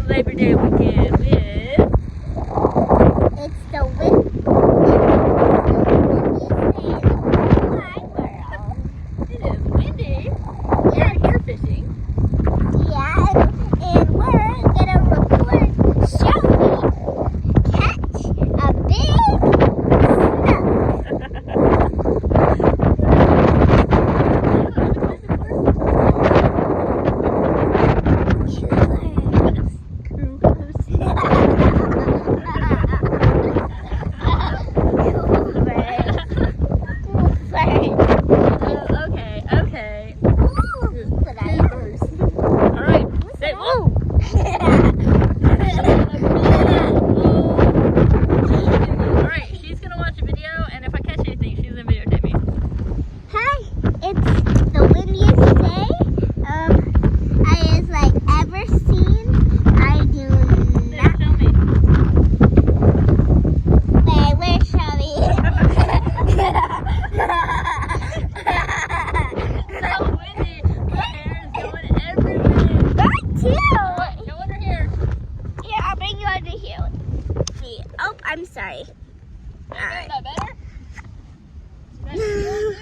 Labor Day weekend with... It's the windiest day in the whole wide world. It is windy. We're here fishing. Yeah, and we're gonna record Shelby catch a big I'm sorry. Alright. That better? That shield you?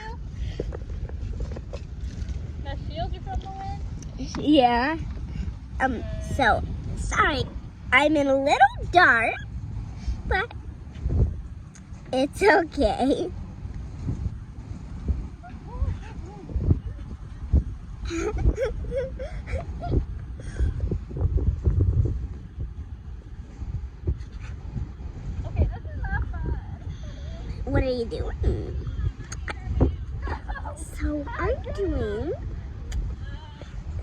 That shield you from the wind? Yeah. So, sorry. I'm in a little dark, but it's okay. What are you doing? So I'm doing.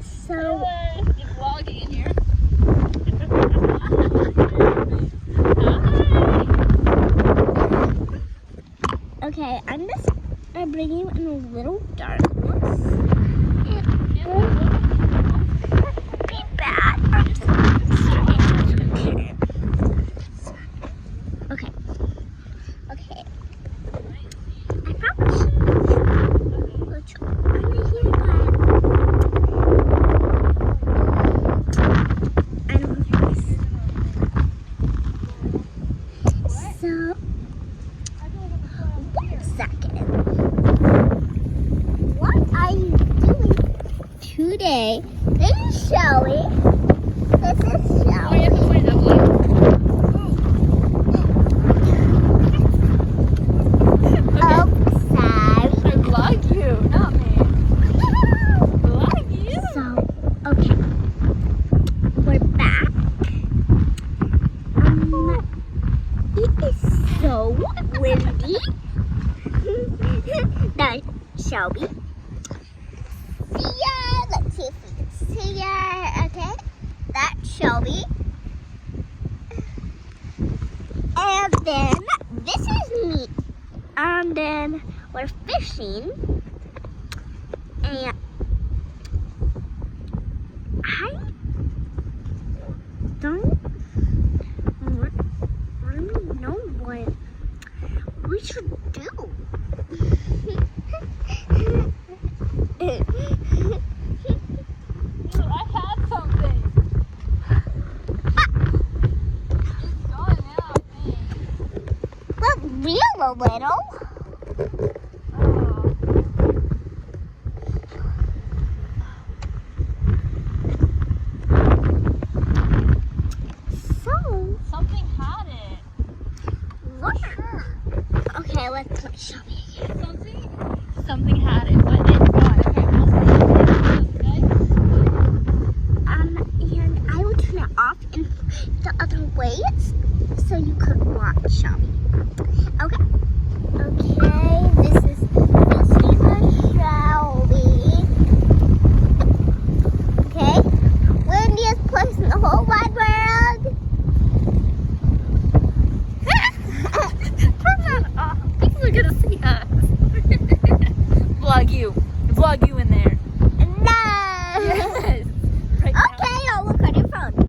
So. You're vlogging in here. Okay, I'm just bringing you in a little darkness. Be bad. I'm sorry. Okay. Okay. I probably should put under here, but I don't know this. So, 1 second. What are you doing today? This is Shelby. This is Shelby. Windy. That's Shelby. See ya. Let's see if we can see ya. Okay. That's Shelby. And then this is me. And then we're fishing. And I don't really know what we should do. I had something. It's going out, man. Well, reel a little. So something had it. Look. Okay, let's put Shelby here. Something had it, but it's gone. Okay, we'll see. Okay? And I will turn it off in the other way so you could watch Shelby. Okay. Okay, this is the Shelby. Okay. Windiest place in the whole wide world. Turn that off. People are gonna see us. Vlog you in there.